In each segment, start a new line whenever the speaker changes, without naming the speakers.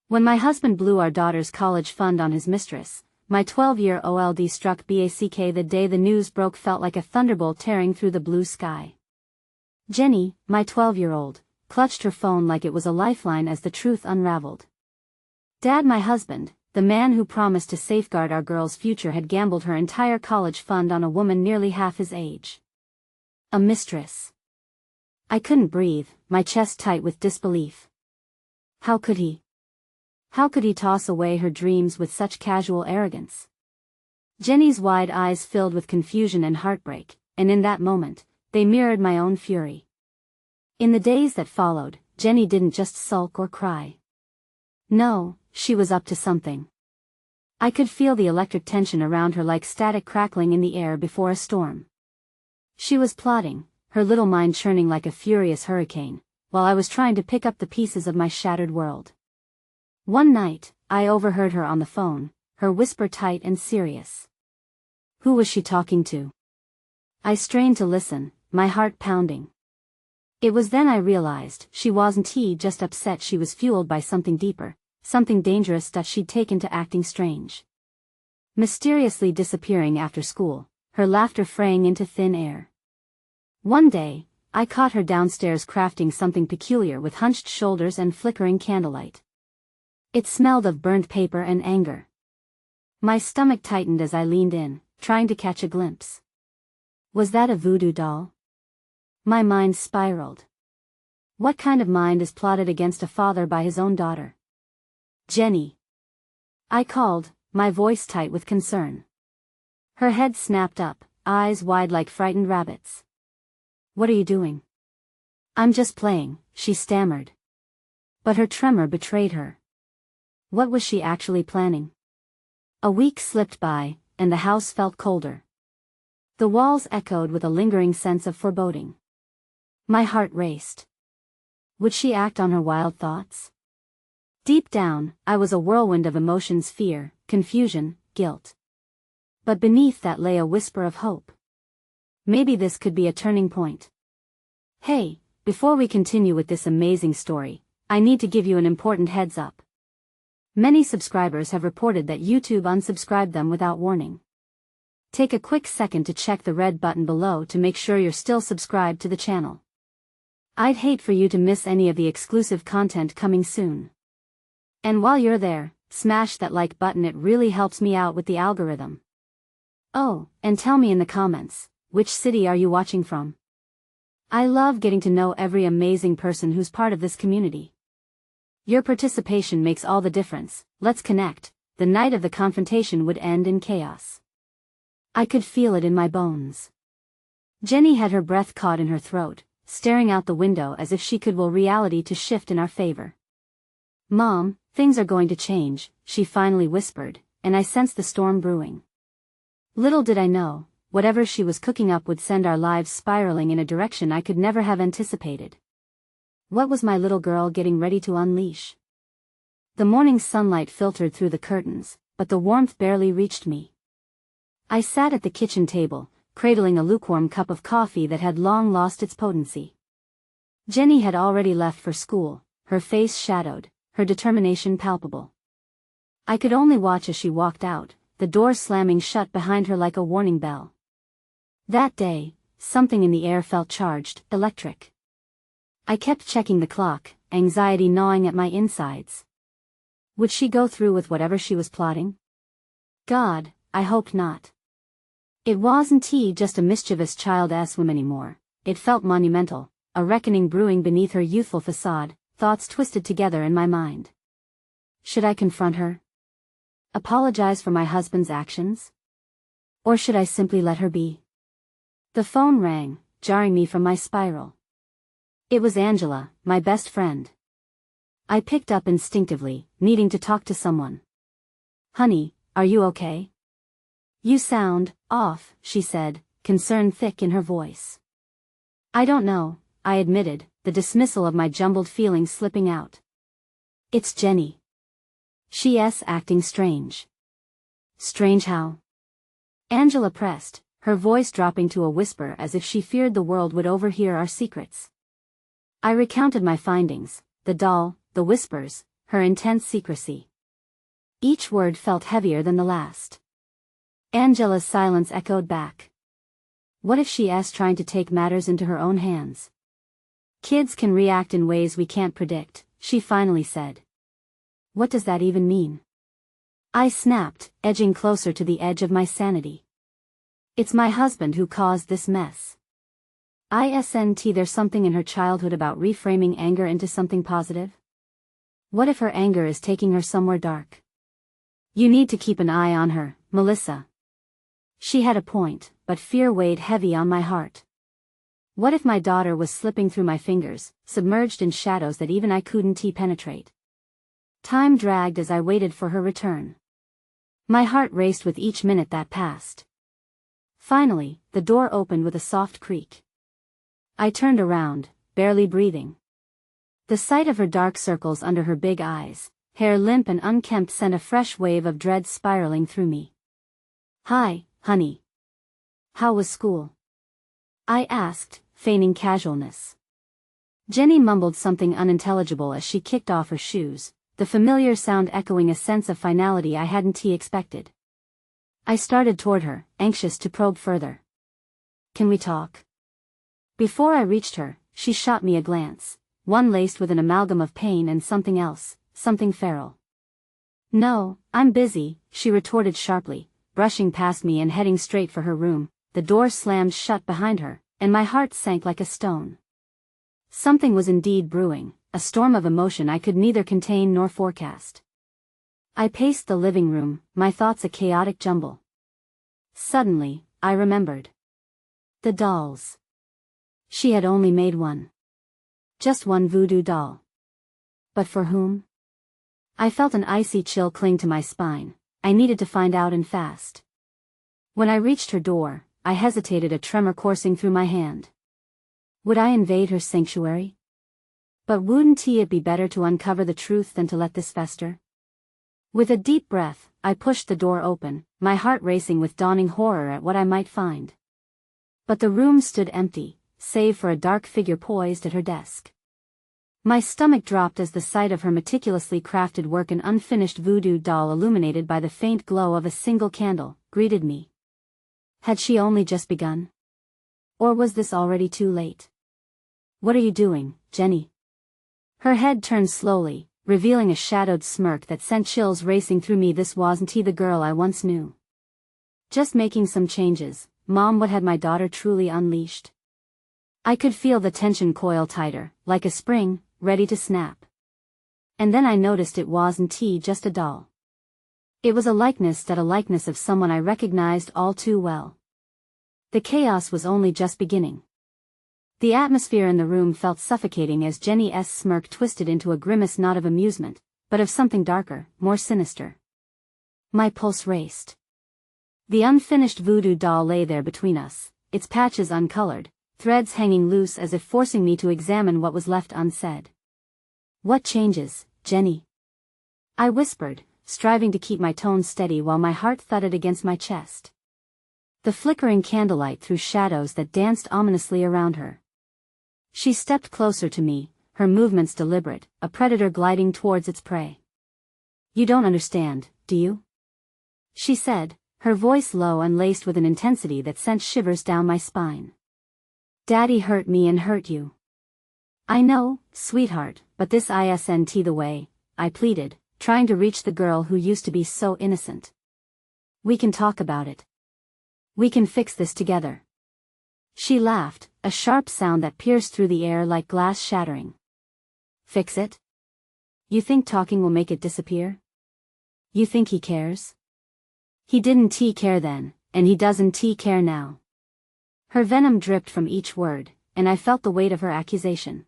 When my husband blew our daughter's college fund on his mistress, my 12-year-old struck back the day the news broke felt like a thunderbolt tearing through the blue sky. Jenny, my 12-year-old, clutched her phone like it was a lifeline as the truth unraveled. Dad, my husband, the man who promised to safeguard our girl's future, had gambled her entire college fund on a woman nearly half his age. A mistress. I couldn't breathe, my chest tight with disbelief. How could he? How could he toss away her dreams with such casual arrogance? Jenny's wide eyes filled with confusion and heartbreak, and in that moment, they mirrored my own fury. In the days that followed, Jenny didn't just sulk or cry. No, she was up to something. I could feel the electric tension around her like static crackling in the air before a storm. She was plotting, her little mind churning like a furious hurricane, while I was trying to pick up the pieces of my shattered world. One night, I overheard her on the phone, her whisper tight and serious. Who was she talking to? I strained to listen, my heart pounding. It was then I realized she wasn't just upset. She was fueled by something deeper, something dangerous that she'd taken to acting strange. Mysteriously disappearing after school, her laughter fraying into thin air. One day, I caught her downstairs crafting something peculiar with hunched shoulders and flickering candlelight. It smelled of burnt paper and anger. My stomach tightened as I leaned in, trying to catch a glimpse. Was that a voodoo doll? My mind spiraled. What kind of mind is plotted against a father by his own daughter? Jenny. I called, my voice tight with concern. Her head snapped up, eyes wide like frightened rabbits. What are you doing? I'm just playing, she stammered. But her tremor betrayed her. What was she actually planning? A week slipped by, and the house felt colder. The walls echoed with a lingering sense of foreboding. My heart raced. Would she act on her wild thoughts? Deep down, I was a whirlwind of emotions: fear, confusion, guilt. But beneath that lay a whisper of hope. Maybe this could be a turning point. Hey, before we continue with this amazing story, I need to give you an important heads up. Many subscribers have reported that YouTube unsubscribed them without warning. Take a quick second to check the red button below to make sure you're still subscribed to the channel. I'd hate for you to miss any of the exclusive content coming soon. And while you're there, smash that like button, it really helps me out with the algorithm. Oh, and tell me in the comments, which city are you watching from? I love getting to know every amazing person who's part of this community. Your participation makes all the difference. Let's connect. The night of the confrontation would end in chaos. I could feel it in my bones. Jenny had her breath caught in her throat, staring out the window as if she could will reality to shift in our favor. Mom, things are going to change, she finally whispered, and I sensed the storm brewing. Little did I know, whatever she was cooking up would send our lives spiraling in a direction I could never have anticipated. What was my little girl getting ready to unleash? The morning sunlight filtered through the curtains, but the warmth barely reached me. I sat at the kitchen table, cradling a lukewarm cup of coffee that had long lost its potency. Jenny had already left for school, her face shadowed, her determination palpable. I could only watch as she walked out, the door slamming shut behind her like a warning bell. That day, something in the air felt charged, electric. I kept checking the clock, anxiety gnawing at my insides. Would she go through with whatever she was plotting? God, I hoped not. It wasn't just a mischievous child's whim anymore. It felt monumental, a reckoning brewing beneath her youthful facade, thoughts twisted together in my mind. Should I confront her? Apologize for my husband's actions? Or should I simply let her be? The phone rang, jarring me from my spiral. It was Angela, my best friend. I picked up instinctively, needing to talk to someone. Honey, are you okay? You sound off, she said, concern thick in her voice. I don't know, I admitted, the dismissal of my jumbled feelings slipping out. It's Jenny. She's acting strange. Strange how? Angela pressed, her voice dropping to a whisper as if she feared the world would overhear our secrets. I recounted my findings, the doll, the whispers, her intense secrecy. Each word felt heavier than the last. Angela's silence echoed back. What if she's trying to take matters into her own hands? Kids can react in ways we can't predict, she finally said. What does that even mean? I snapped, edging closer to the edge of my sanity. It's my husband who caused this mess. There's something in her childhood about reframing anger into something positive? What if her anger is taking her somewhere dark? You need to keep an eye on her, Melissa. She had a point, but fear weighed heavy on my heart. What if my daughter was slipping through my fingers, submerged in shadows that even I couldn't penetrate? Time dragged as I waited for her return. My heart raced with each minute that passed. Finally, the door opened with a soft creak. I turned around, barely breathing. The sight of her dark circles under her big eyes, hair limp and unkempt, sent a fresh wave of dread spiraling through me. Hi, honey. How was school? I asked, feigning casualness. Jenny mumbled something unintelligible as she kicked off her shoes, the familiar sound echoing a sense of finality I hadn't expected. I started toward her, anxious to probe further. Can we talk? Before I reached her, she shot me a glance, one laced with an amalgam of pain and something else, something feral. No, I'm busy, she retorted sharply, brushing past me and heading straight for her room. The door slammed shut behind her, and my heart sank like a stone. Something was indeed brewing, a storm of emotion I could neither contain nor forecast. I paced the living room, my thoughts a chaotic jumble. Suddenly, I remembered. The dolls. She had only made one. Just one voodoo doll. But for whom? I felt an icy chill cling to my spine. I needed to find out and fast. When I reached her door, I hesitated, a tremor coursing through my hand. Would I invade her sanctuary? But wouldn't it be better to uncover the truth than to let this fester? With a deep breath, I pushed the door open, my heart racing with dawning horror at what I might find. But the room stood empty, save for a dark figure poised at her desk. My stomach dropped as the sight of her meticulously crafted work, an unfinished voodoo doll illuminated by the faint glow of a single candle, greeted me. Had she only just begun? Or was this already too late? What are you doing, Jenny? Her head turned slowly, revealing a shadowed smirk that sent chills racing through me. This wasn't the girl I once knew. Just making some changes, Mom. What had my daughter truly unleashed? I could feel the tension coil tighter, like a spring, ready to snap. And then I noticed it wasn't just a doll. It was a likeness of someone I recognized all too well. The chaos was only just beginning. The atmosphere in the room felt suffocating as Jenny's smirk twisted into a grimace, not of amusement, but of something darker, more sinister. My pulse raced. The unfinished voodoo doll lay there between us, its patches uncolored, threads hanging loose as if forcing me to examine what was left unsaid. What changes, Jenny? I whispered, striving to keep my tone steady while my heart thudded against my chest. The flickering candlelight threw shadows that danced ominously around her. She stepped closer to me, her movements deliberate, a predator gliding towards its prey. You don't understand, do you? She said, her voice low and laced with an intensity that sent shivers down my spine. Daddy hurt me and hurt you. I know, sweetheart, but this isn't the way, I pleaded, trying to reach the girl who used to be so innocent. We can talk about it. We can fix this together. She laughed, a sharp sound that pierced through the air like glass shattering. Fix it? You think talking will make it disappear? You think he cares? He didn't care then, and he doesn't care now. Her venom dripped from each word, and I felt the weight of her accusation.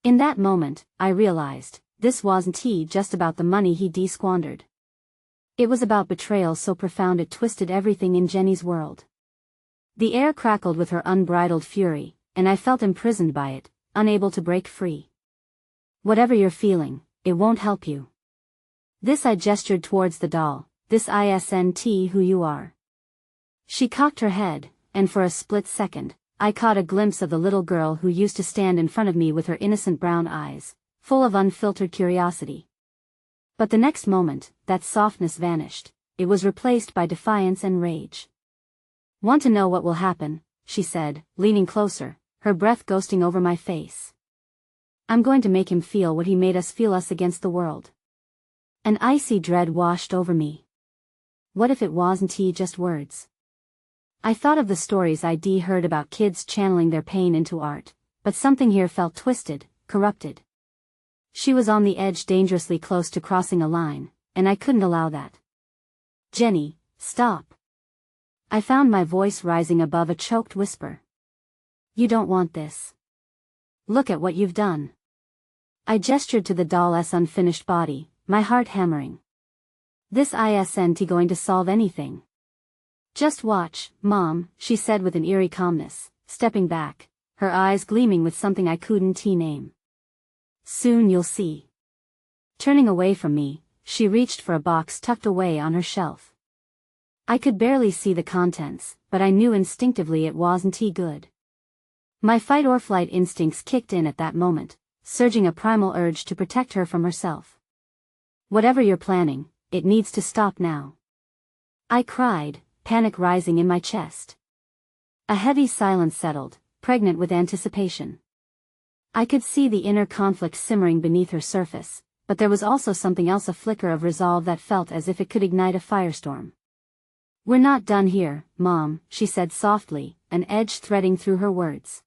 In that moment, I realized, this wasn't just about the money he squandered. It was about betrayal so profound it twisted everything in Jenny's world. The air crackled with her unbridled fury, and I felt imprisoned by it, unable to break free. Whatever you're feeling, it won't help you. This, I gestured towards the doll, this isn't who you are. She cocked her head, and for a split second, I caught a glimpse of the little girl who used to stand in front of me with her innocent brown eyes, full of unfiltered curiosity. But the next moment, that softness vanished. It was replaced by defiance and rage. "Want to know what will happen?" she said, leaning closer, her breath ghosting over my face. "I'm going to make him feel what he made us feel, us against the world." An icy dread washed over me. What if it wasn't just words? I thought of the stories I'd heard about kids channeling their pain into art, but something here felt twisted, corrupted. She was on the edge, dangerously close to crossing a line, and I couldn't allow that. "Jenny, stop." I found my voice rising above a choked whisper. "You don't want this. Look at what you've done." I gestured to the doll's unfinished body, my heart hammering. "This isn't going to solve anything." "Just watch, Mom," she said with an eerie calmness, stepping back, her eyes gleaming with something I couldn't name. "Soon you'll see." Turning away from me, she reached for a box tucked away on her shelf. I could barely see the contents, but I knew instinctively it wasn't good. My fight or flight instincts kicked in at that moment, surging a primal urge to protect her from herself. "Whatever you're planning, it needs to stop now," I cried, panic rising in my chest. A heavy silence settled, pregnant with anticipation. I could see the inner conflict simmering beneath her surface, but there was also something else, a flicker of resolve that felt as if it could ignite a firestorm. "We're not done here, Mom," she said softly, an edge threading through her words.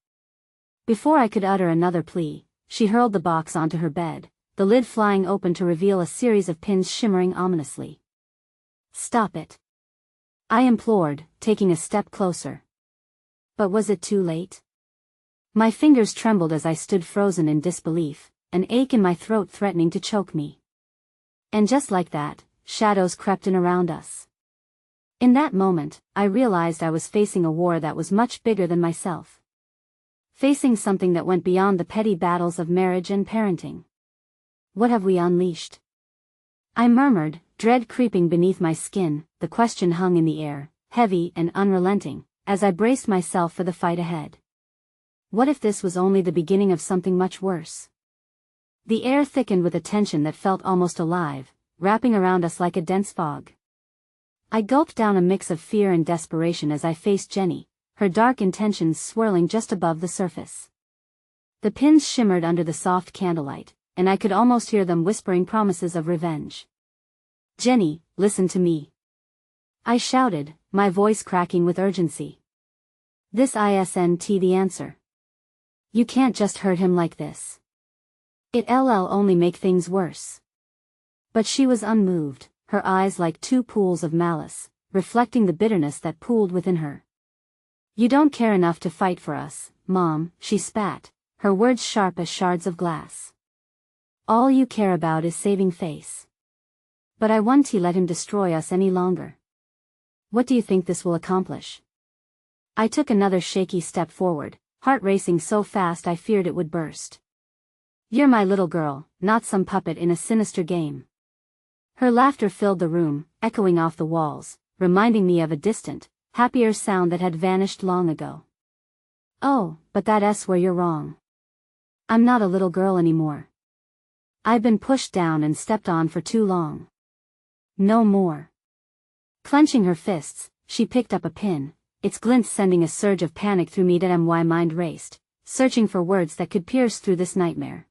Before I could utter another plea, she hurled the box onto her bed, the lid flying open to reveal a series of pins shimmering ominously. "Stop it," I implored, taking a step closer. But was it too late? My fingers trembled as I stood frozen in disbelief, an ache in my throat threatening to choke me. And just like that, shadows crept in around us. In that moment, I realized I was facing a war that was much bigger than myself. Facing something that went beyond the petty battles of marriage and parenting. "What have we unleashed?" I murmured, dread creeping beneath my skin. The question hung in the air, heavy and unrelenting, as I braced myself for the fight ahead. What if this was only the beginning of something much worse? The air thickened with a tension that felt almost alive, wrapping around us like a dense fog. I gulped down a mix of fear and desperation as I faced Jenny, her dark intentions swirling just above the surface. The pins shimmered under the soft candlelight, and I could almost hear them whispering promises of revenge. "Jenny, listen to me," I shouted, my voice cracking with urgency. "This isn't the answer. You can't just hurt him like this. It'll only make things worse." But she was unmoved, her eyes like two pools of malice, reflecting the bitterness that pooled within her. "You don't care enough to fight for us, Mom," she spat, her words sharp as shards of glass. "All you care about is saving face. But I won't let him destroy us any longer. What do you think this will accomplish?" I took another shaky step forward, heart racing so fast I feared it would burst. "You're my little girl, not some puppet in a sinister game." Her laughter filled the room, echoing off the walls, reminding me of a distant, happier sound that had vanished long ago. "Oh, but that's where you're wrong. I'm not a little girl anymore. I've been pushed down and stepped on for too long. No more." Clenching her fists, she picked up a pin, its glint sending a surge of panic through me. My mind raced, searching for words that could pierce through this nightmare.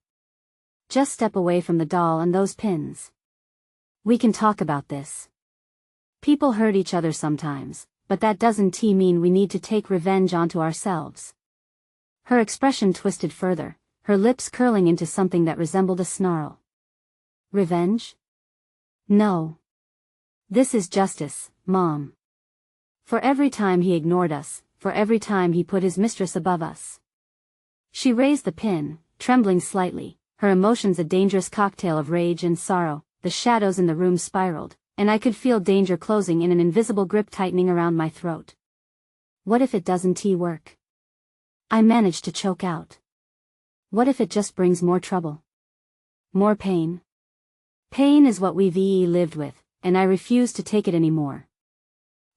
"Just step away from the doll and those pins. We can talk about this. People hurt each other sometimes, but that doesn't mean we need to take revenge onto ourselves." Her expression twisted further, her lips curling into something that resembled a snarl. "Revenge? No. This is justice, Mom. For every time he ignored us, for every time he put his mistress above us." She raised the pin, trembling slightly, her emotions a dangerous cocktail of rage and sorrow. The shadows in the room spiraled, and I could feel danger closing in, an invisible grip tightening around my throat. "What if it doesn't work?" I managed to choke out. "What if it just brings more trouble? More pain? Pain is what we've lived with, and I refuse to take it anymore."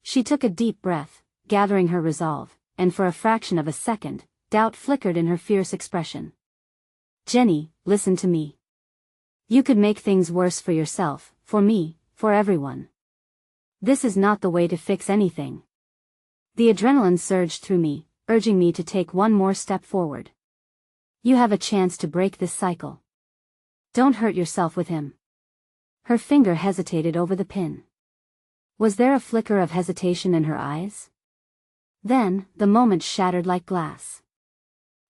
She took a deep breath, gathering her resolve, and for a fraction of a second, doubt flickered in her fierce expression. "Jenny, listen to me. You could make things worse for yourself, for me, for everyone. This is not the way to fix anything. The adrenaline surged through me, urging me to take one more step forward. You have a chance to break this cycle. Don't hurt yourself with him. Her finger hesitated over the pin. Was there a flicker of hesitation in her eyes? Then, the moment shattered like glass.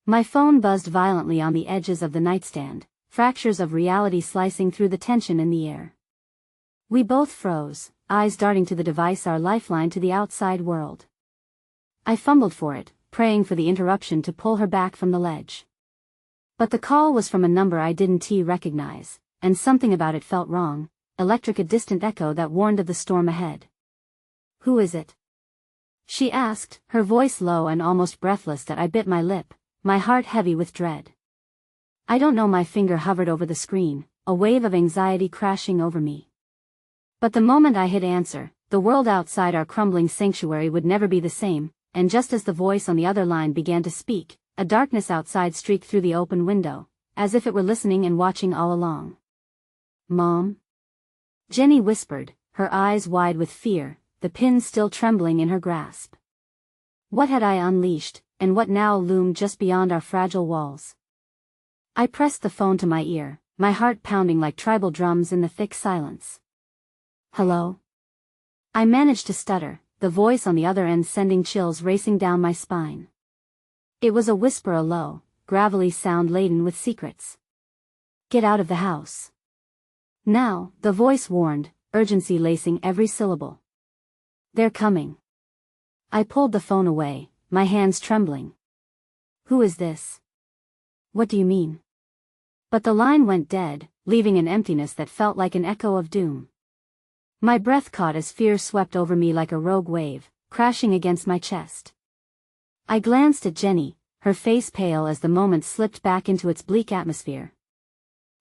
My phone buzzed violently on the edges of the nightstand, fractures of reality slicing through the tension in the air. We both froze, eyes darting to the device, our lifeline to the outside world. I fumbled for it, praying for the interruption to pull her back from the ledge. But the call was from a number I didn't recognize, and something about it felt wrong, electric, a distant echo that warned of the storm ahead. Who is it? She asked, her voice low and almost breathless. That I bit my lip, my heart heavy with dread. I don't know. My finger hovered over the screen, a wave of anxiety crashing over me. But the moment I hit answer, the world outside our crumbling sanctuary would never be the same, and just as the voice on the other line began to speak, a darkness outside streaked through the open window, as if it were listening and watching all along. Mom? Jenny whispered, her eyes wide with fear, the pin still trembling in her grasp. What had I unleashed, and what now loomed just beyond our fragile walls? I pressed the phone to my ear, my heart pounding like tribal drums in the thick silence. Hello? I managed to stutter, the voice on the other end sending chills racing down my spine. It was a whisper, a low, gravelly sound laden with secrets. Get out of the house. Now, the voice warned, urgency lacing every syllable. They're coming. I pulled the phone away, my hands trembling. Who is this? What do you mean? But the line went dead, leaving an emptiness that felt like an echo of doom. My breath caught as fear swept over me like a rogue wave, crashing against my chest. I glanced at Jenny, her face pale as the moment slipped back into its bleak atmosphere.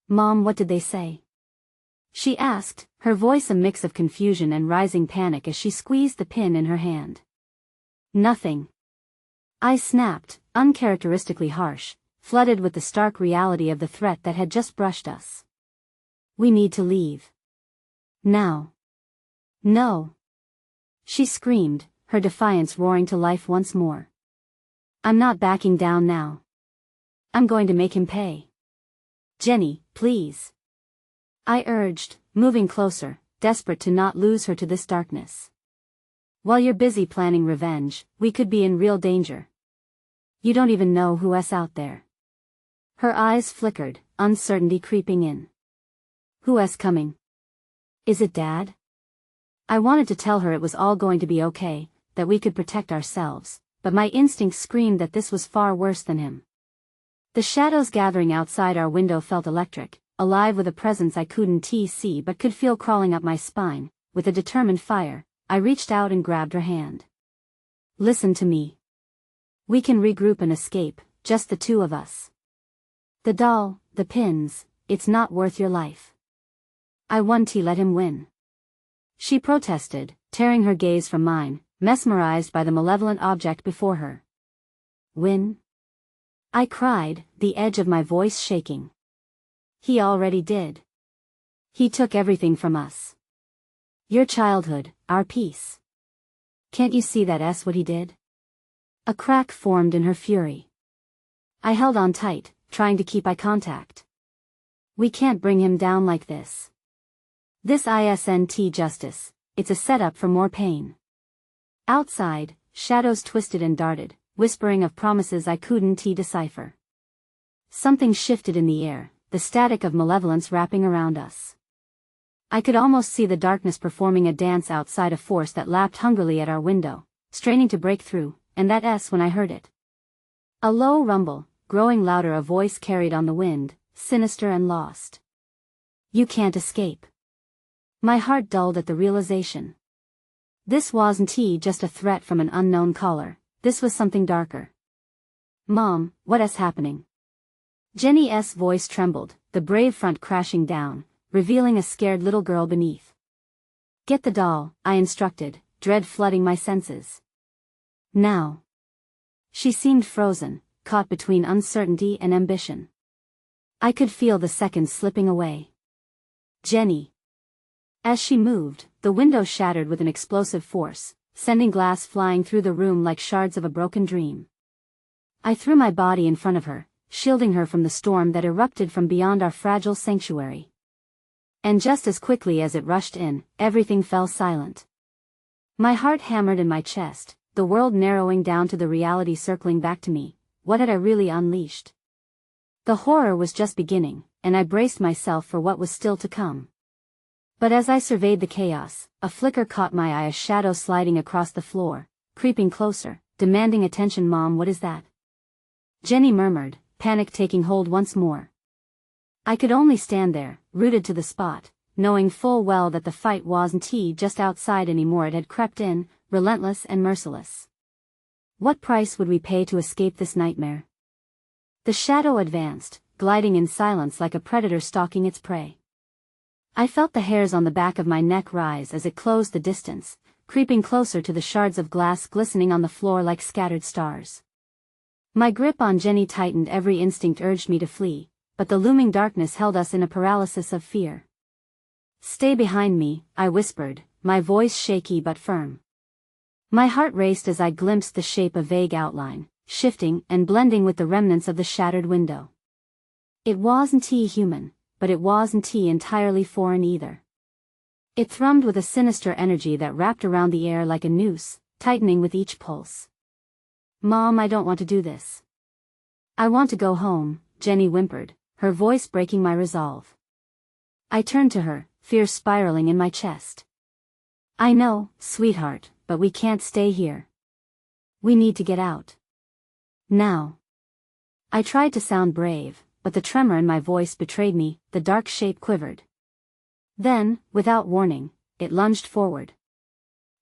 Mom, what did they say? She asked, her voice a mix of confusion and rising panic as she squeezed the pin in her hand. Nothing. I snapped, uncharacteristically harsh, flooded with the stark reality of the threat that had just brushed us. We need to leave. Now. No. She screamed, her defiance roaring to life once more. I'm not backing down now. I'm going to make him pay. Jenny, please. I urged, moving closer, desperate to not lose her to this darkness. While you're busy planning revenge, we could be in real danger. You don't even know who's out there. Her eyes flickered, uncertainty creeping in. Who's coming? Is it Dad? I wanted to tell her it was all going to be okay, that we could protect ourselves, but my instinct screamed that this was far worse than him. The shadows gathering outside our window felt electric, alive with a presence I couldn't see but could feel crawling up my spine. With a determined fire, I reached out and grabbed her hand. Listen to me. We can regroup and escape, just the two of us. The doll, the pins, it's not worth your life. I won. Let him win. She protested, tearing her gaze from mine, mesmerized by the malevolent object before her. Win? I cried, the edge of my voice shaking. He already did. He took everything from us. Your childhood, our peace. Can't you see that's what he did? A crack formed in her fury. I held on tight, trying to keep eye contact. We can't bring him down like this. This isn't justice, it's a setup for more pain. Outside, shadows twisted and darted, whispering of promises I couldn't decipher. Something shifted in the air, the static of malevolence wrapping around us. I could almost see the darkness performing a dance outside, a force that lapped hungrily at our window, straining to break through, and that's when I heard it. A low rumble, growing louder, a voice carried on the wind, sinister and lost. You can't escape. My heart dulled at the realization. This wasn't just a threat from an unknown caller, this was something darker. Mom, what's happening? Jenny's voice trembled, the brave front crashing down, revealing a scared little girl beneath. Get the doll, I instructed, dread flooding my senses. Now. She seemed frozen, caught between uncertainty and ambition. I could feel the seconds slipping away. Jenny. As she moved, the window shattered with an explosive force, sending glass flying through the room like shards of a broken dream. I threw my body in front of her, shielding her from the storm that erupted from beyond our fragile sanctuary. And just as quickly as it rushed in, everything fell silent. My heart hammered in my chest, the world narrowing down to the reality circling back to me. What had I really unleashed? The horror was just beginning, and I braced myself for what was still to come. But as I surveyed the chaos, a flicker caught my eye, a shadow sliding across the floor, creeping closer, demanding attention. Mom, what is that? Jenny murmured, panic taking hold once more. I could only stand there, rooted to the spot, knowing full well that the fight wasn't just outside anymore. It had crept in, relentless and merciless. What price would we pay to escape this nightmare? The shadow advanced, gliding in silence like a predator stalking its prey. I felt the hairs on the back of my neck rise as it closed the distance, creeping closer to the shards of glass glistening on the floor like scattered stars. My grip on Jenny tightened, every instinct urged me to flee, but the looming darkness held us in a paralysis of fear. Stay behind me, I whispered, my voice shaky but firm. My heart raced as I glimpsed the shape of vague outline, shifting and blending with the remnants of the shattered window. It wasn't human, but it wasn't entirely foreign either. It thrummed with a sinister energy that wrapped around the air like a noose, tightening with each pulse. Mom, I don't want to do this. I want to go home, Jenny whimpered, her voice breaking my resolve. I turned to her, fear spiraling in my chest. I know, sweetheart, but we can't stay here. We need to get out. Now. I tried to sound brave, but the tremor in my voice betrayed me. The dark shape quivered. Then, without warning, it lunged forward.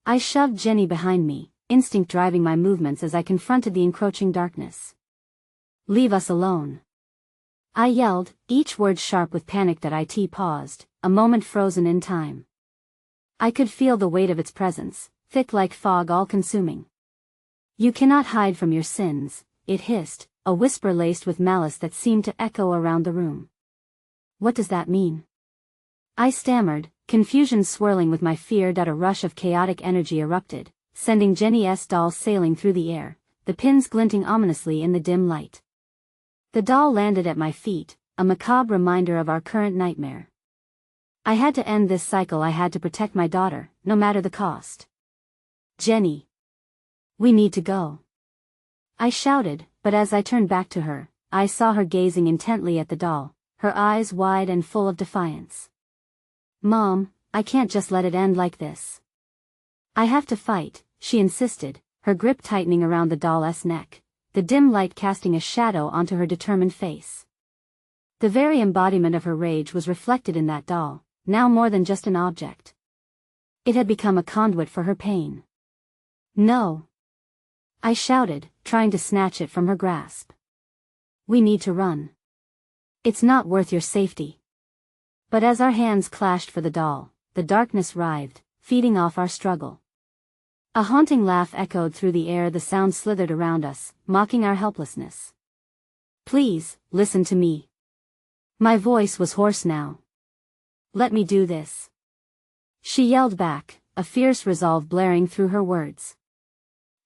I shoved Jenny behind me, instinct driving my movements as I confronted the encroaching darkness. Leave us alone. I yelled, each word sharp with panic. That it paused, a moment frozen in time. I could feel the weight of its presence, thick like fog, all-consuming. You cannot hide from your sins, it hissed, a whisper laced with malice that seemed to echo around the room. What does that mean? I stammered, confusion swirling with my fear. A rush of chaotic energy erupted, sending Jenny's doll sailing through the air, the pins glinting ominously in the dim light. The doll landed at my feet, a macabre reminder of our current nightmare. I had to end this cycle. I had to protect my daughter, no matter the cost. Jenny. We need to go. I shouted, but as I turned back to her, I saw her gazing intently at the doll, her eyes wide and full of defiance. Mom, I can't just let it end like this. I have to fight, she insisted, her grip tightening around the doll's neck, the dim light casting a shadow onto her determined face. The very embodiment of her rage was reflected in that doll, now more than just an object. It had become a conduit for her pain. No. I shouted, trying to snatch it from her grasp. We need to run. It's not worth your safety. But as our hands clashed for the doll, the darkness writhed, feeding off our struggle. A haunting laugh echoed through the air. The sound slithered around us, mocking our helplessness. Please, listen to me. My voice was hoarse now. Let me do this. She yelled back, a fierce resolve blaring through her words.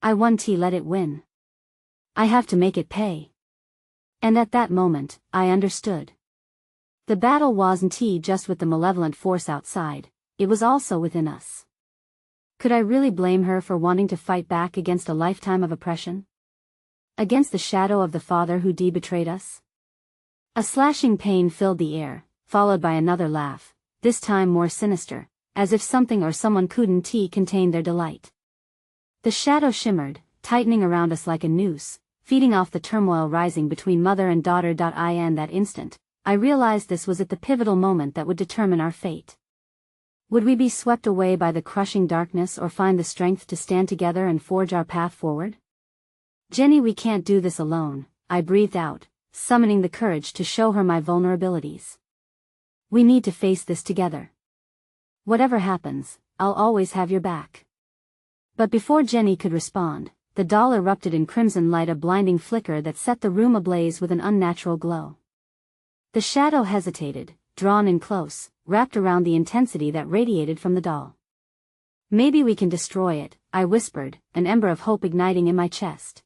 I want to let it win. I have to make it pay. And at that moment, I understood. The battle wasn't just with the malevolent force outside, it was also within us. Could I really blame her for wanting to fight back against a lifetime of oppression? Against the shadow of the father who betrayed us? A slashing pain filled the air, followed by another laugh, this time more sinister, as if something or someone couldn't contain their delight. The shadow shimmered, tightening around us like a noose, feeding off the turmoil rising between mother and daughter. In that instant, I realized this was at the pivotal moment that would determine our fate. Would we be swept away by the crushing darkness or find the strength to stand together and forge our path forward? Jenny, we can't do this alone, I breathed out, summoning the courage to show her my vulnerabilities. We need to face this together. Whatever happens, I'll always have your back. But before Jenny could respond, the doll erupted in crimson light, a blinding flicker that set the room ablaze with an unnatural glow. The shadow hesitated, drawn in close, wrapped around the intensity that radiated from the doll. Maybe we can destroy it, I whispered, an ember of hope igniting in my chest.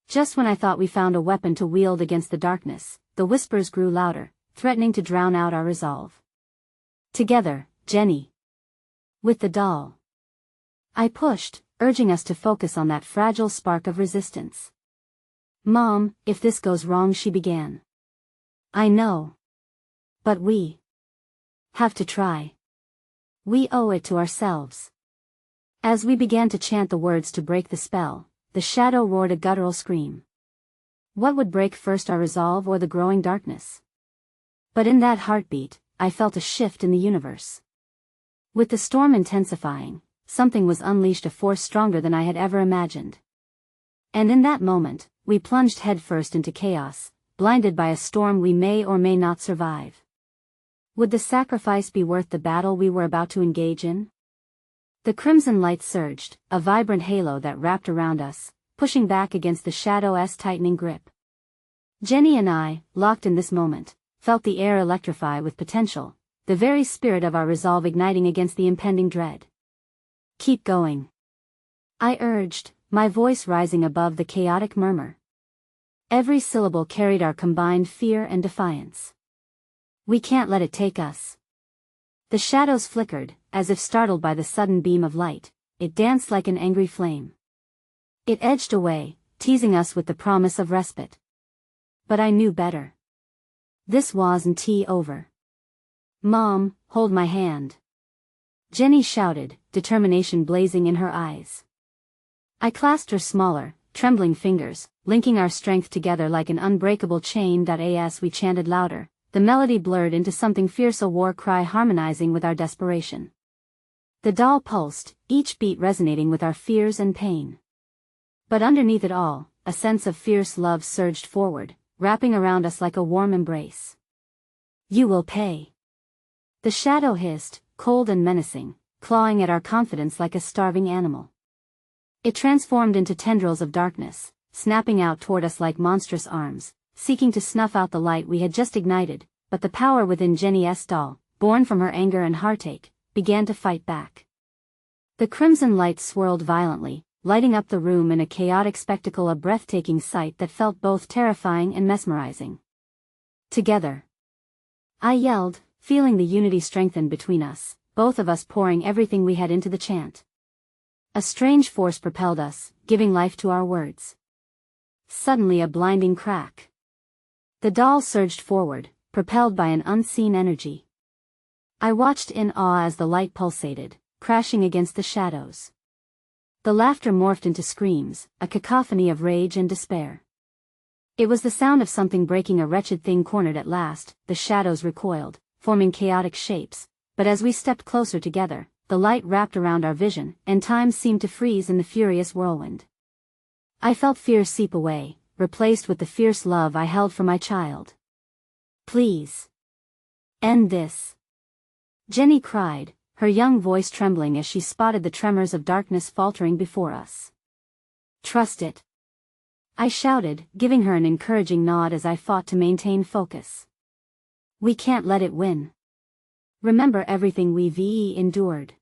Just when I thought we found a weapon to wield against the darkness, the whispers grew louder, threatening to drown out our resolve. Together, Jenny. With the doll. I pushed, urging us to focus on that fragile spark of resistance. Mom, if this goes wrong, she began. I know. But we have to try. We owe it to ourselves. As we began to chant the words to break the spell, the shadow roared a guttural scream. What would break first, our resolve or the growing darkness? But in that heartbeat, I felt a shift in the universe. With the storm intensifying, something was unleashed, a force stronger than I had ever imagined. And in that moment, we plunged headfirst into chaos, blinded by a storm we may or may not survive. Would the sacrifice be worth the battle we were about to engage in? The crimson light surged, a vibrant halo that wrapped around us, pushing back against the shadow's tightening grip. Jenny and I, locked in this moment, felt the air electrify with potential, the very spirit of our resolve igniting against the impending dread. Keep going, I urged, my voice rising above the chaotic murmur. Every syllable carried our combined fear and defiance. We can't let it take us. The shadows flickered, as if startled by the sudden beam of light. It danced like an angry flame. It edged away, teasing us with the promise of respite. But I knew better. This wasn't over. Mom, hold my hand. Jenny shouted, determination blazing in her eyes. I clasped her smaller, trembling fingers, linking our strength together like an unbreakable chain. As we chanted louder, the melody blurred into something fierce, a war cry harmonizing with our desperation. The doll pulsed, each beat resonating with our fears and pain. But underneath it all, a sense of fierce love surged forward, wrapping around us like a warm embrace. You will pay. The shadow hissed, cold and menacing, clawing at our confidence like a starving animal. It transformed into tendrils of darkness, snapping out toward us like monstrous arms, seeking to snuff out the light we had just ignited, but the power within Jenny's doll, born from her anger and heartache, began to fight back. The crimson light swirled violently, lighting up the room in a chaotic spectacle, a breathtaking sight that felt both terrifying and mesmerizing. Together, I yelled, feeling the unity strengthen between us, both of us pouring everything we had into the chant. A strange force propelled us, giving life to our words. Suddenly, a blinding crack. The doll surged forward, propelled by an unseen energy. I watched in awe as the light pulsated, crashing against the shadows. The laughter morphed into screams, a cacophony of rage and despair. It was the sound of something breaking, a wretched thing cornered at last. The shadows recoiled, forming chaotic shapes, but as we stepped closer together, the light wrapped around our vision, and time seemed to freeze in the furious whirlwind. I felt fear seep away, replaced with the fierce love I held for my child. Please. End this. Jenny cried, her young voice trembling as she spotted the tremors of darkness faltering before us. Trust it. I shouted, giving her an encouraging nod as I fought to maintain focus. We can't let it win. Remember everything we've endured.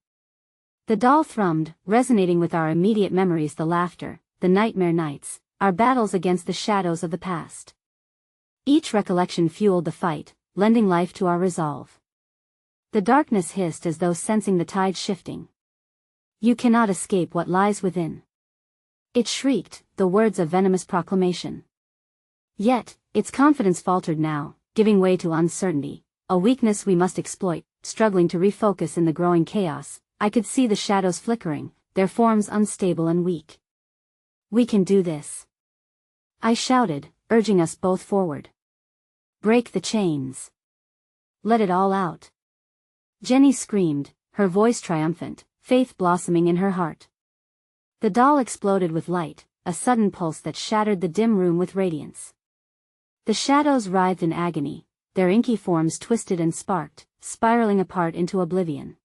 The doll thrummed, resonating with our immediate memories, the laughter, the nightmare nights, our battles against the shadows of the past. Each recollection fueled the fight, lending life to our resolve. The darkness hissed as though sensing the tide shifting. You cannot escape what lies within. It shrieked, the words of venomous proclamation. Yet, its confidence faltered now, giving way to uncertainty, a weakness we must exploit. Struggling to refocus in the growing chaos, I could see the shadows flickering, their forms unstable and weak. We can do this. I shouted, urging us both forward. Break the chains. Let it all out. Jenny screamed, her voice triumphant, faith blossoming in her heart. The doll exploded with light, a sudden pulse that shattered the dim room with radiance. The shadows writhed in agony, their inky forms twisted and sparked, spiraling apart into oblivion.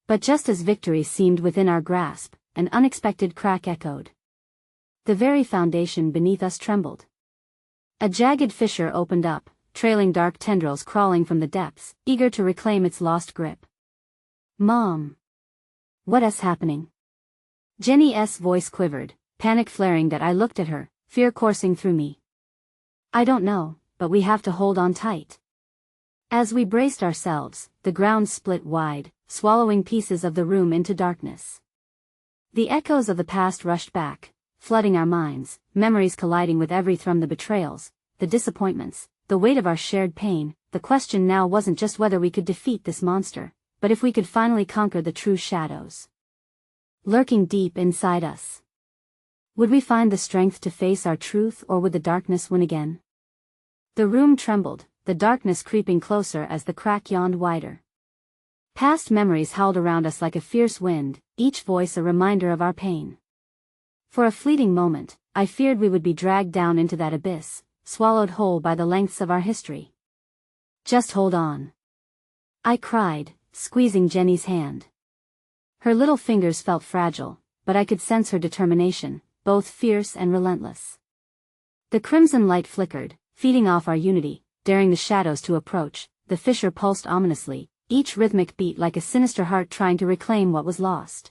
But just as victory seemed within our grasp, an unexpected crack echoed. The very foundation beneath us trembled. A jagged fissure opened up, trailing dark tendrils crawling from the depths, eager to reclaim its lost grip. "Mom! What's happening?" Jenny's voice quivered, panic flaring that I looked at her, fear coursing through me. "I don't know, but we have to hold on tight." As we braced ourselves, the ground split wide, swallowing pieces of the room into darkness. The echoes of the past rushed back, flooding our minds, memories colliding with every thrum, the betrayals, the disappointments, the weight of our shared pain. The question now wasn't just whether we could defeat this monster, but if we could finally conquer the true shadows lurking deep inside us. Would we find the strength to face our truth, or would the darkness win again? The room trembled, the darkness creeping closer as the crack yawned wider. Past memories howled around us like a fierce wind, each voice a reminder of our pain. For a fleeting moment, I feared we would be dragged down into that abyss, swallowed whole by the lengths of our history. "Just hold on," I cried, squeezing Jenny's hand. Her little fingers felt fragile, but I could sense her determination, both fierce and relentless. The crimson light flickered, feeding off our unity, daring the shadows to approach. The fissure pulsed ominously, each rhythmic beat like a sinister heart trying to reclaim what was lost.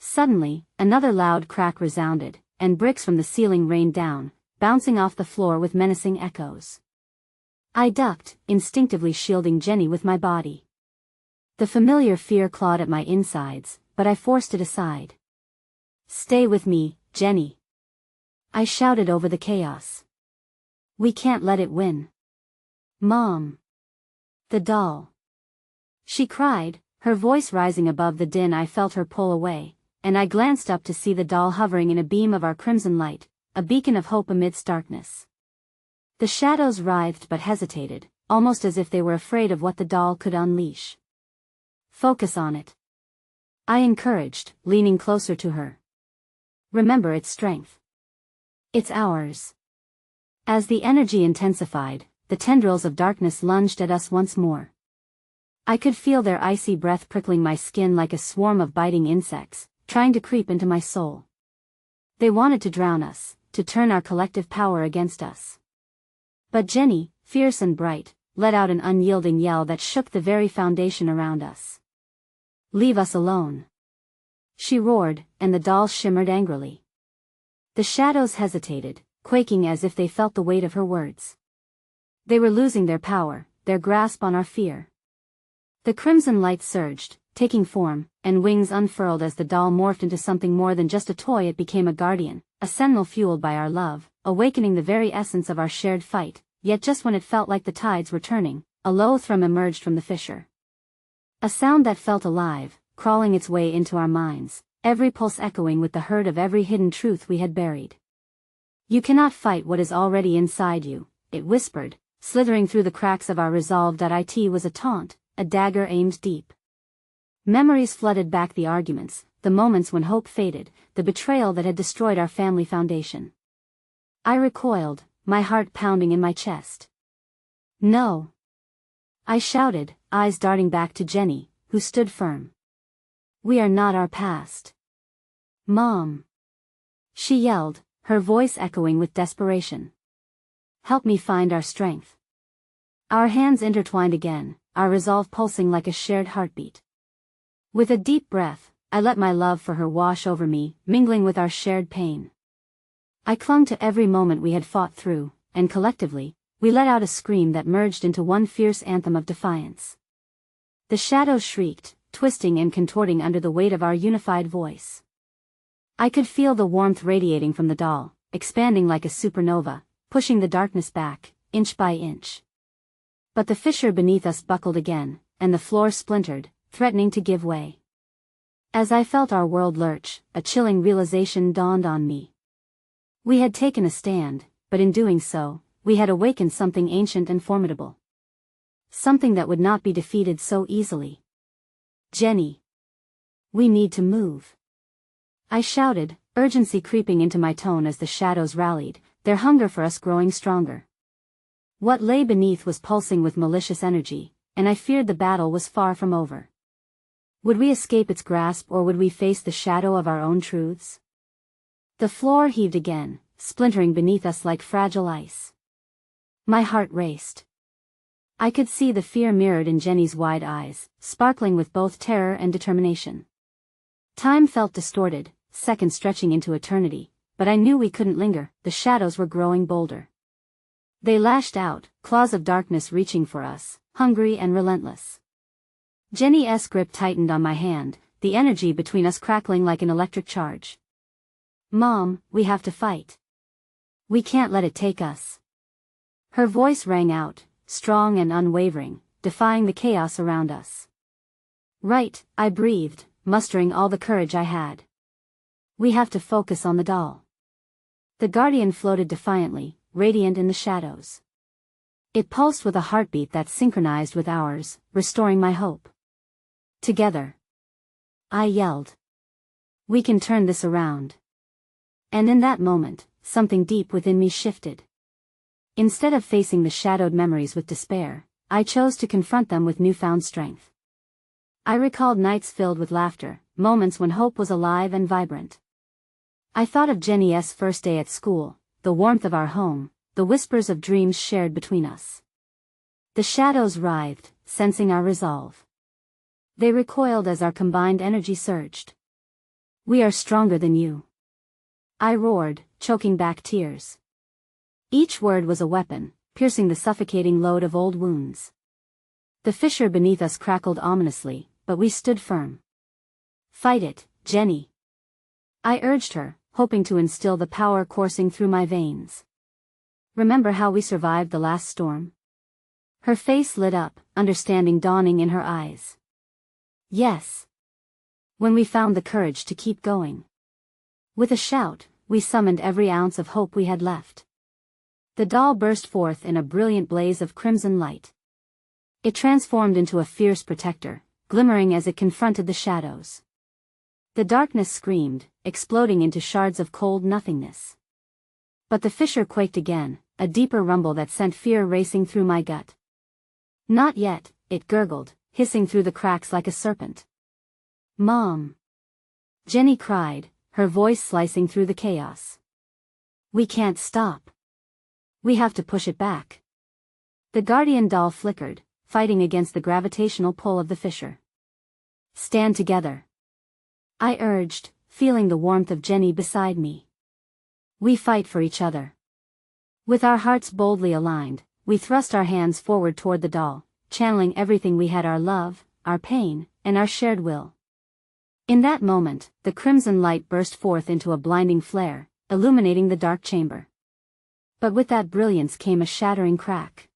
Suddenly, another loud crack resounded, and bricks from the ceiling rained down, bouncing off the floor with menacing echoes. I ducked, instinctively shielding Jenny with my body. The familiar fear clawed at my insides, but I forced it aside. "Stay with me, Jenny," I shouted over the chaos. "We can't let it win." "Mom! The doll!" she cried, her voice rising above the din. I felt her pull away, and I glanced up to see the doll hovering in a beam of our crimson light, a beacon of hope amidst darkness. The shadows writhed but hesitated, almost as if they were afraid of what the doll could unleash. "Focus on it," I encouraged, leaning closer to her. "Remember its strength. It's ours." As the energy intensified, the tendrils of darkness lunged at us once more. I could feel their icy breath prickling my skin like a swarm of biting insects, trying to creep into my soul. They wanted to drown us, to turn our collective power against us. But Jenny, fierce and bright, let out an unyielding yell that shook the very foundation around us. "Leave us alone," she roared, and the doll shimmered angrily. The shadows hesitated, quaking as if they felt the weight of her words. They were losing their power, their grasp on our fear. The crimson light surged, taking form, and wings unfurled as the doll morphed into something more than just a toy. It became a guardian, a sentinel fueled by our love, awakening the very essence of our shared fight. Yet just when it felt like the tides were turning, a low thrum emerged from the fissure. A sound that felt alive, crawling its way into our minds, every pulse echoing with the hurt of every hidden truth we had buried. "You cannot fight what is already inside you," it whispered, slithering through the cracks of our resolve. It was a taunt, a dagger aimed deep. Memories flooded back, the arguments, the moments when hope faded, the betrayal that had destroyed our family foundation. I recoiled, my heart pounding in my chest. "No!" I shouted, eyes darting back to Jenny, who stood firm. "We are not our past." "Mom!" she yelled, her voice echoing with desperation. "Help me find our strength." Our hands intertwined again, our resolve pulsing like a shared heartbeat. With a deep breath, I let my love for her wash over me, mingling with our shared pain. I clung to every moment we had fought through, and collectively, we let out a scream that merged into one fierce anthem of defiance. The shadows shrieked, twisting and contorting under the weight of our unified voice. I could feel the warmth radiating from the doll, expanding like a supernova, pushing the darkness back, inch by inch. But the fissure beneath us buckled again, and the floor splintered, threatening to give way. As I felt our world lurch, a chilling realization dawned on me. We had taken a stand, but in doing so, we had awakened something ancient and formidable. Something that would not be defeated so easily. "Jenny! We need to move!" I shouted, urgency creeping into my tone as the shadows rallied, their hunger for us growing stronger. What lay beneath was pulsing with malicious energy, and I feared the battle was far from over. Would we escape its grasp, or would we face the shadow of our own truths? The floor heaved again, splintering beneath us like fragile ice. My heart raced. I could see the fear mirrored in Jenny's wide eyes, sparkling with both terror and determination. Time felt distorted, seconds stretching into eternity, but I knew we couldn't linger. The shadows were growing bolder. They lashed out, claws of darkness reaching for us, hungry and relentless. Jenny's grip tightened on my hand, the energy between us crackling like an electric charge. "Mom, we have to fight. We can't let it take us." Her voice rang out, strong and unwavering, defying the chaos around us. "Right," I breathed, mustering all the courage I had. "We have to focus on the doll." The guardian floated defiantly, radiant in the shadows. It pulsed with a heartbeat that synchronized with ours, restoring my hope. "Together," I yelled. "We can turn this around." And in that moment, something deep within me shifted. Instead of facing the shadowed memories with despair, I chose to confront them with newfound strength. I recalled nights filled with laughter, moments when hope was alive and vibrant. I thought of Jenny's first day at school, the warmth of our home, the whispers of dreams shared between us. The shadows writhed, sensing our resolve. They recoiled as our combined energy surged. "We are stronger than you," I roared, choking back tears. Each word was a weapon, piercing the suffocating load of old wounds. The fissure beneath us crackled ominously, but we stood firm. "Fight it, Jenny," I urged her, hoping to instill the power coursing through my veins. "Remember how we survived the last storm?" Her face lit up, understanding dawning in her eyes. "Yes." "When we found the courage to keep going." With a shout, we summoned every ounce of hope we had left. The doll burst forth in a brilliant blaze of crimson light. It transformed into a fierce protector, glimmering as it confronted the shadows. The darkness screamed, exploding into shards of cold nothingness. But the fissure quaked again, a deeper rumble that sent fear racing through my gut. "Not yet," it gurgled, hissing through the cracks like a serpent. "Mom!" Jenny cried, her voice slicing through the chaos. "We can't stop. We have to push it back." The guardian doll flickered, fighting against the gravitational pull of the fissure. "Stand together," I urged, feeling the warmth of Jenny beside me. "We fight for each other." With our hearts boldly aligned, we thrust our hands forward toward the doll, channeling everything we had: our love, our pain, and our shared will. In that moment, the crimson light burst forth into a blinding flare, illuminating the dark chamber. But with that brilliance came a shattering crack.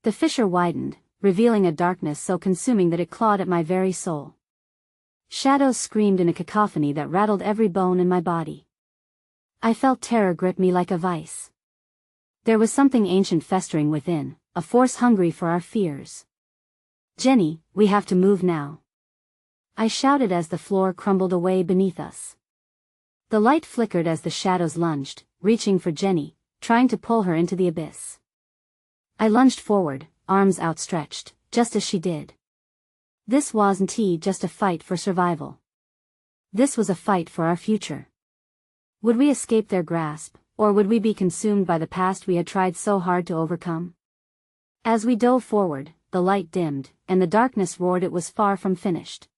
The fissure widened, revealing a darkness so consuming that it clawed at my very soul. Shadows screamed in a cacophony that rattled every bone in my body. I felt terror grip me like a vice. There was something ancient festering within, a force hungry for our fears. "Jenny, we have to move now," I shouted as the floor crumbled away beneath us. The light flickered as the shadows lunged, reaching for Jenny, trying to pull her into the abyss. I lunged forward, arms outstretched, just as she did. This wasn't just a fight for survival. This was a fight for our future. Would we escape their grasp, or would we be consumed by the past we had tried so hard to overcome? As we dove forward, the light dimmed, and the darkness roared it was far from finished.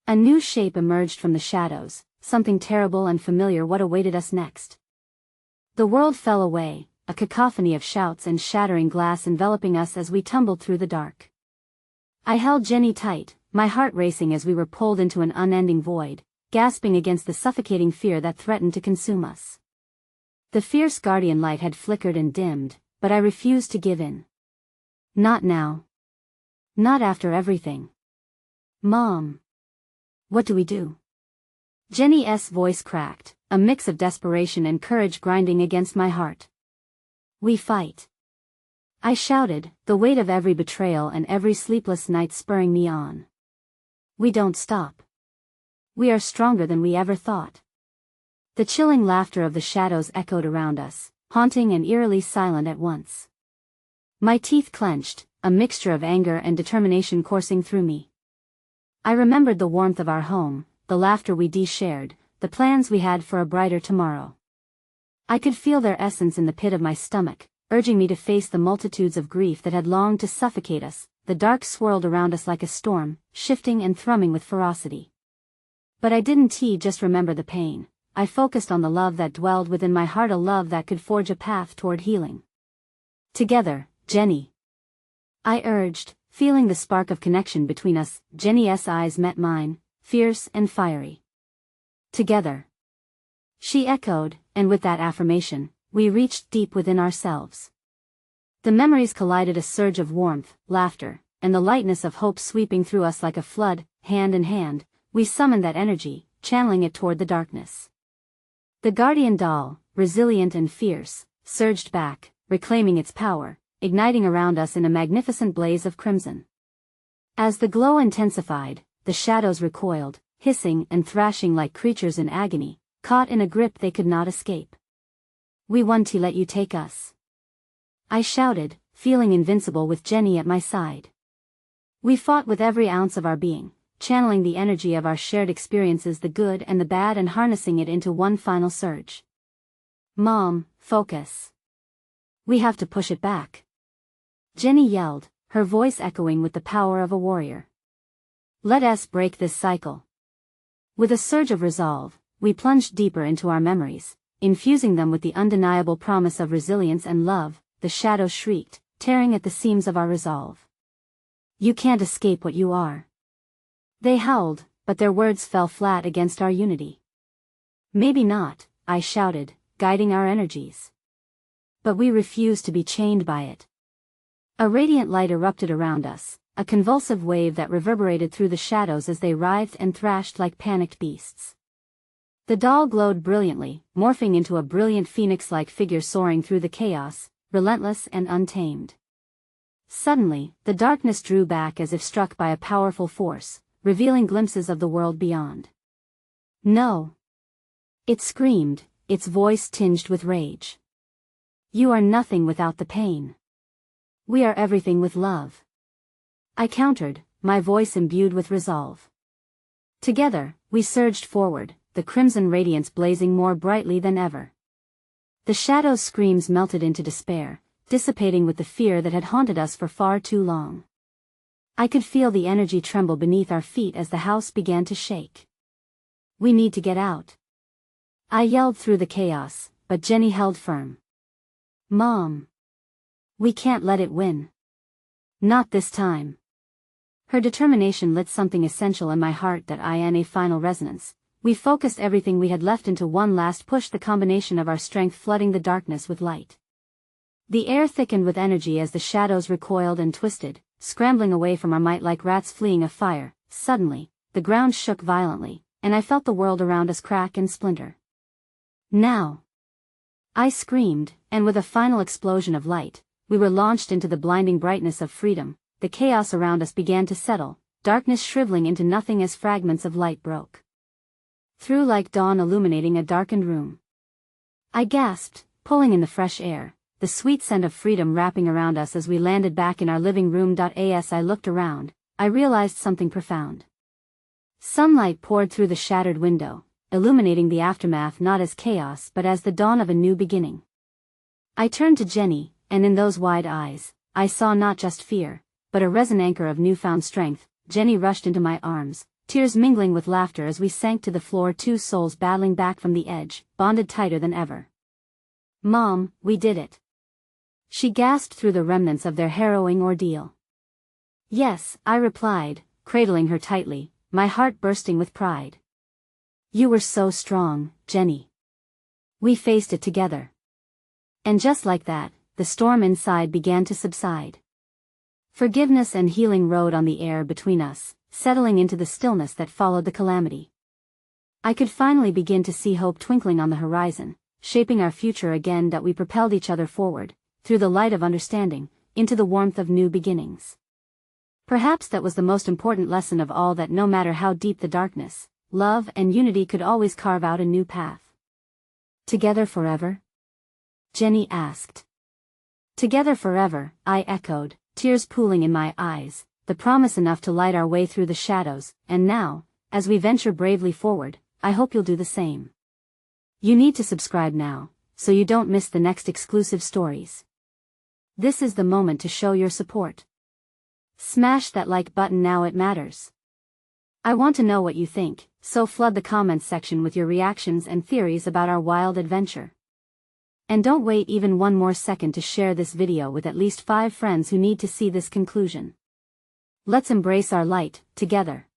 A new shape emerged from the shadows, something terrible and familiar. What awaited us next? The world fell away, a cacophony of shouts and shattering glass enveloping us as we tumbled through the dark. I held Jenny tight, my heart racing as we were pulled into an unending void, gasping against the suffocating fear that threatened to consume us. The fierce guardian light had flickered and dimmed, but I refused to give in. Not now. Not after everything. "Mom. What do we do?" Jenny's voice cracked, a mix of desperation and courage grinding against my heart. "We fight," I shouted, the weight of every betrayal and every sleepless night spurring me on. "We don't stop. We are stronger than we ever thought." The chilling laughter of the shadows echoed around us, haunting and eerily silent at once. My teeth clenched, a mixture of anger and determination coursing through me. I remembered the warmth of our home, the laughter we shared, the plans we had for a brighter tomorrow. I could feel their essence in the pit of my stomach, urging me to face the multitudes of grief that had longed to suffocate us. The dark swirled around us like a storm, shifting and thrumming with ferocity. But I didn't just remember the pain. I focused on the love that dwelled within my heart, a love that could forge a path toward healing. Together, Jenny, I urged, feeling the spark of connection between us. Jenny's eyes met mine, fierce and fiery. Together, she echoed, and with that affirmation, we reached deep within ourselves. The memories collided, a surge of warmth, laughter, and the lightness of hope sweeping through us like a flood. Hand in hand, we summoned that energy, channeling it toward the darkness. The guardian doll, resilient and fierce, surged back, reclaiming its power, igniting around us in a magnificent blaze of crimson. As the glow intensified, the shadows recoiled, hissing and thrashing like creatures in agony, caught in a grip they could not escape. We won. To let you take us, I shouted, feeling invincible with Jenny at my side. We fought with every ounce of our being, channeling the energy of our shared experiences, the good and the bad, and harnessing it into one final surge. Mom, focus. We have to push it back, Jenny yelled, her voice echoing with the power of a warrior. Let us break this cycle. With a surge of resolve, we plunged deeper into our memories, infusing them with the undeniable promise of resilience and love. The shadows shrieked, tearing at the seams of our resolve. You can't escape what you are. They howled, but their words fell flat against our unity. Maybe not, I shouted, guiding our energies. But we refused to be chained by it. A radiant light erupted around us, a convulsive wave that reverberated through the shadows as they writhed and thrashed like panicked beasts. The doll glowed brilliantly, morphing into a brilliant phoenix-like figure soaring through the chaos, relentless and untamed. Suddenly, the darkness drew back as if struck by a powerful force, revealing glimpses of the world beyond. No! It screamed, its voice tinged with rage. You are nothing without the pain. We are everything with love. I countered, my voice imbued with resolve. Together, we surged forward, the crimson radiance blazing more brightly than ever. The shadows' screams melted into despair, dissipating with the fear that had haunted us for far too long. I could feel the energy tremble beneath our feet as the house began to shake. We need to get out, I yelled through the chaos, but Jenny held firm. Mom! We can't let it win. Not this time. Her determination lit something essential in my heart that in a final resonance. We focused everything we had left into one last push, the combination of our strength flooding the darkness with light. The air thickened with energy as the shadows recoiled and twisted, scrambling away from our might like rats fleeing a fire. Suddenly, the ground shook violently, and I felt the world around us crack and splinter. Now! I screamed, and with a final explosion of light, we were launched into the blinding brightness of freedom. The chaos around us began to settle, darkness shriveling into nothing as fragments of light broke through like dawn, illuminating a darkened room. I gasped, pulling in the fresh air, the sweet scent of freedom wrapping around us as we landed back in our living room. As I looked around, I realized something profound. Sunlight poured through the shattered window, illuminating the aftermath not as chaos but as the dawn of a new beginning. I turned to Jenny, and in those wide eyes, I saw not just fear, but a resin anchor of newfound strength. Jenny rushed into my arms, tears mingling with laughter as we sank to the floor, two souls battling back from the edge, bonded tighter than ever. Mom, we did it! She gasped through the remnants of their harrowing ordeal. Yes, I replied, cradling her tightly, my heart bursting with pride. You were so strong, Jenny. We faced it together. And just like that, the storm inside began to subside. Forgiveness and healing rode on the air between us, settling into the stillness that followed the calamity. I could finally begin to see hope twinkling on the horizon, shaping our future again. We propelled each other forward, through the light of understanding, into the warmth of new beginnings. Perhaps that was the most important lesson of all, that no matter how deep the darkness, love and unity could always carve out a new path. Together forever? Jenny asked. Together forever, I echoed, tears pooling in my eyes, the promise enough to light our way through the shadows. And now, as we venture bravely forward, I hope you'll do the same. You need to subscribe now, so you don't miss the next exclusive stories. This is the moment to show your support. Smash that like button now, it matters. I want to know what you think, so flood the comments section with your reactions and theories about our wild adventure. And don't wait even one more second to share this video with at least 5 friends who need to see this conclusion. Let's embrace our light, together.